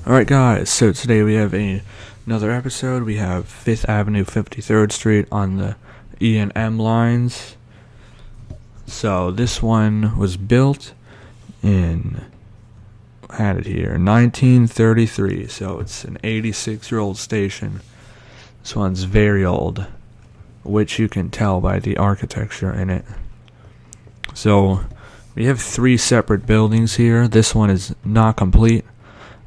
Alright guys, so today we have another episode. We have 5th Avenue, 53rd Street on the E and M lines. So this one was built in, had it here, 1933. So it's an 86-year-old station. This one's very old, which you can tell by the architecture in it. So we have 3 separate buildings here. This one is not complete.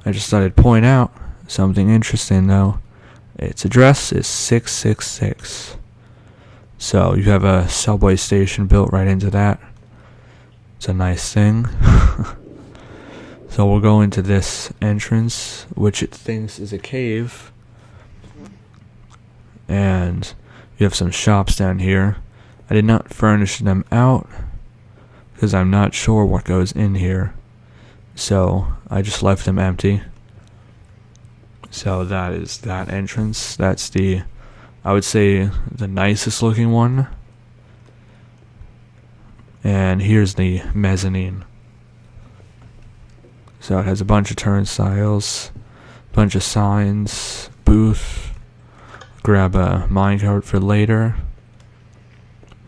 I just thought I'd point out something interesting though. Its address is 666. So you have a subway station built right into that. It's a nice thing. So we'll go into this entrance, which it thinks is a cave. And you have some shops down here. I did not furnish them out because I'm not sure what goes in here. So I just left them empty. So that is that entrance. That's I would say, the nicest looking one. And here's the mezzanine. So it has a bunch of turnstiles, bunch of signs, booth. Grab a minecart for later.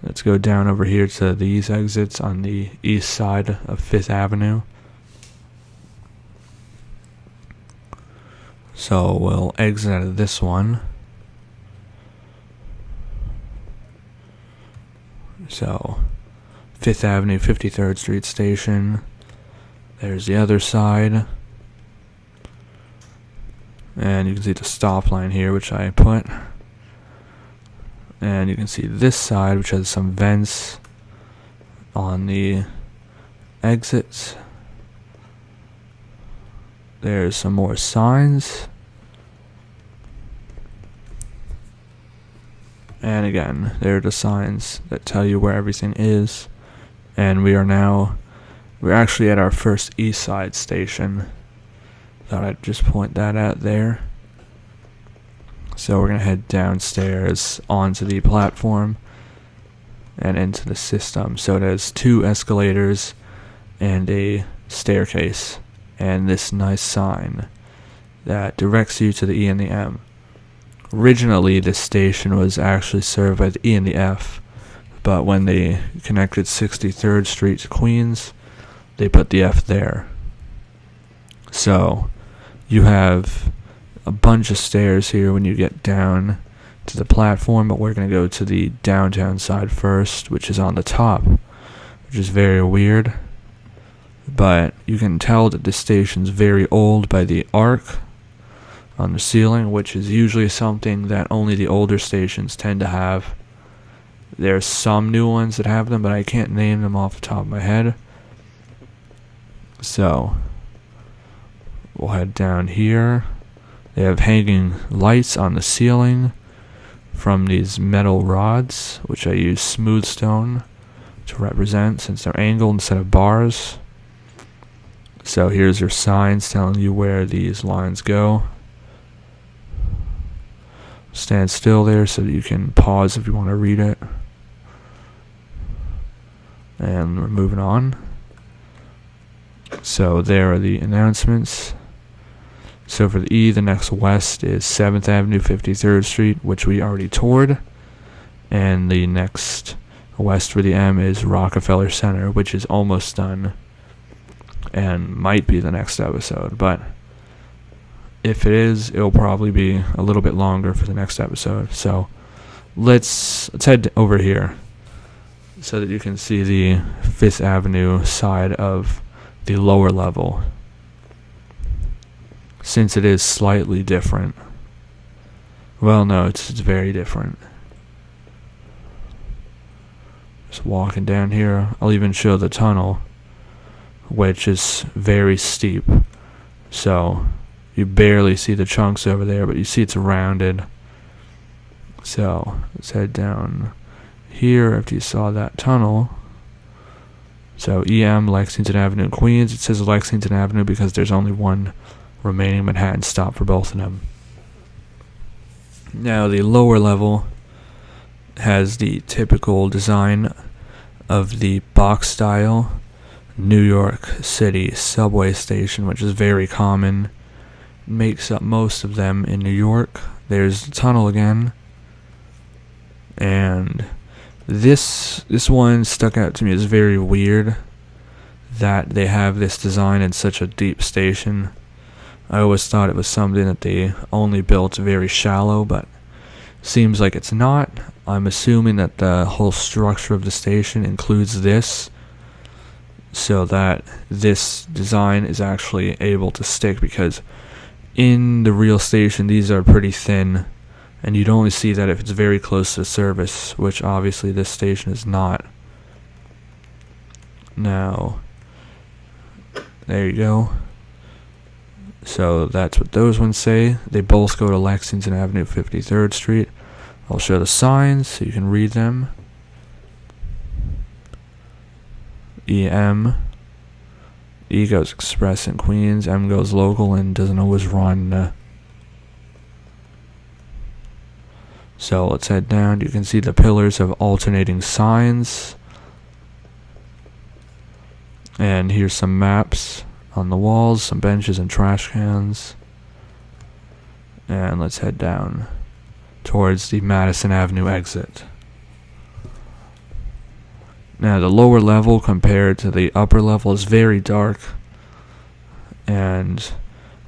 Let's go down over here to these exits on the east side of 5th Avenue. So we'll exit out of this one. So 5th Avenue, 53rd Street station. There's the other side. And you can see the stop line here, which I put. And you can see this side, which has some vents on the exits. There's some more signs. And again, there are the signs that tell you where everything is. And we're actually at our first east side station. Thought I'd just point that out there. So we're going to head downstairs onto the platform and into the system. So it has 2 escalators and a staircase. And this nice sign that directs you to the E and the M. Originally, this station was actually served by the E and the F, but when they connected 63rd Street to Queens, they put the F there. So you have a bunch of stairs here when you get down to the platform, but we're going to go to the downtown side first, which is on the top, which is very weird. But you can tell that this station's very old by the arc on the ceiling, which is usually something that only the older stations tend to have. There's some new ones that have them, but I can't name them off the top of my head. So we'll head down here. They have hanging lights on the ceiling from these metal rods, which I use smooth stone to represent since they're angled instead of bars. So here's your signs telling you where these lines go. Stand still there so that you can pause if you want to read it. And we're moving on. So there are the announcements. So for the E, the next west is 7th Avenue, 53rd Street, which we already toured. And the next west for the M is Rockefeller Center, which is almost done. And might be the next episode, but if it is, it'll probably be a little bit longer for the next episode. So let's head over here so that you can see the 5th Avenue side of the lower level, since it is slightly different. Well, no, it's very different. Just walking down here. I'll even show the tunnel, which is very steep. So you barely see the chunks over there, but you see it's rounded. So let's head down here after you saw that tunnel. So EM, Lexington Avenue, Queens. It says Lexington Avenue because there's only one remaining Manhattan stop for both of them. Now the lower level has the typical design of the box style New York City subway station, which is very common makes up most of them in New York. There's the tunnel again, and this one stuck out to me as very weird that they have this design in such a deep station. I always thought it was something that they only built very shallow, but seems like it's not. I'm assuming that the whole structure of the station includes this, so that this design is actually able to stick, because in the real station these are pretty thin, and you'd only see that if it's very close to service, which obviously this station is not. Now, there you go. So that's what those ones say. They both go to Lexington Avenue, 53rd Street. I'll show the signs so you can read them. EM. E goes express in Queens. M goes local and doesn't always run. So let's head down. You can see the pillars have alternating signs. And here's some maps on the walls, some benches and trash cans. And let's head down towards the Madison Avenue exit. Now the lower level compared to the upper level is very dark and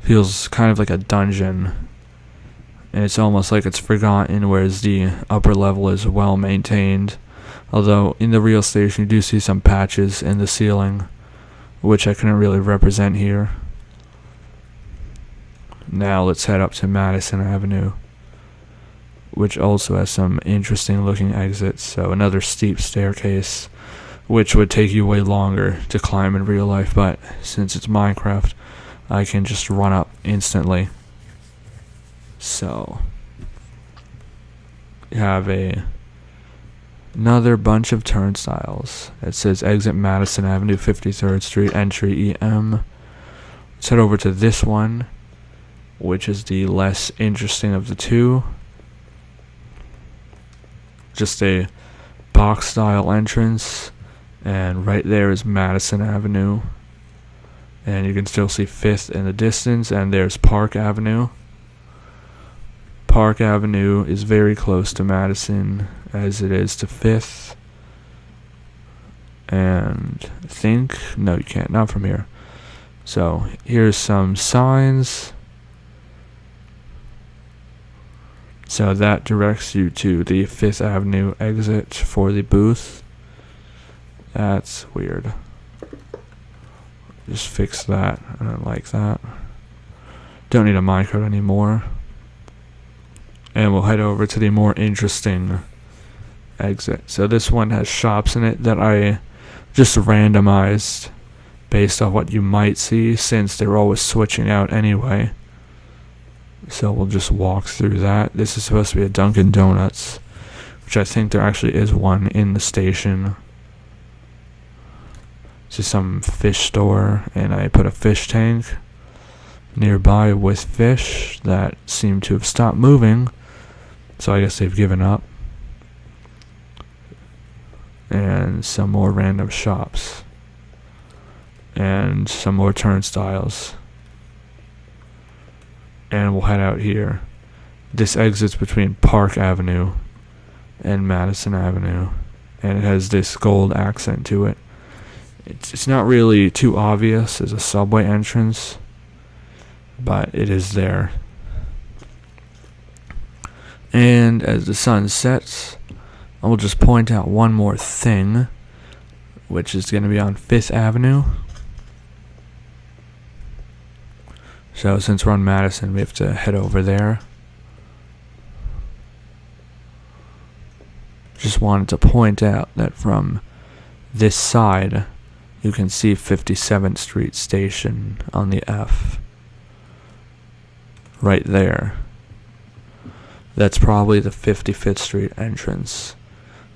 feels kind of like a dungeon, and it's almost like it's forgotten, whereas the upper level is well maintained. Although in the real station you do see some patches in the ceiling, which I couldn't really represent here. Now let's head up to Madison Avenue, which also has some interesting looking exits. So another steep staircase, which would take you way longer to climb in real life, but since it's Minecraft, I can just run up instantly. So you have another bunch of turnstiles. It says exit Madison Avenue, 53rd Street, entry EM. Let's head over to this one, which is the less interesting of the two. Just a box style entrance, and right there is Madison Avenue, and you can still see 5th in the distance, and there's Park Avenue. Park Avenue is very close to Madison as it is to 5th, and I think, no you can't, not from here. So here's some signs. So that directs you to the 5th Avenue exit for the booth. That's weird. Just fix that. I don't like that. Don't need a minecart anymore. And we'll head over to the more interesting exit. So this one has shops in it that I just randomized based on what you might see, since they're always switching out anyway. So we'll just walk through that. This is supposed to be a Dunkin' Donuts, which I think there actually is one in the station. This is some fish store, and I put a fish tank nearby with fish that seem to have stopped moving, so I guess they've given up. And some more random shops, and some more turnstiles. And we'll head out here. This exits between Park Avenue and Madison Avenue, and it has this gold accent to it. It's not really too obvious as a subway entrance, but it is there. And as the sun sets, I will just point out one more thing, which is going to be on 5th Avenue. So since we're on Madison, we have to head over there. Just wanted to point out that from this side, you can see 57th Street Station on the F. Right there. That's probably the 55th Street entrance.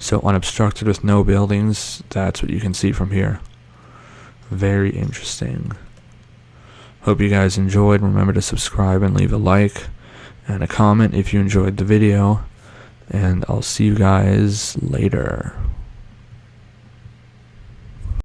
So unobstructed with no buildings, that's what you can see from here. Very interesting. Hope you guys enjoyed. Remember to subscribe and leave a like and a comment if you enjoyed the video. And I'll see you guys later.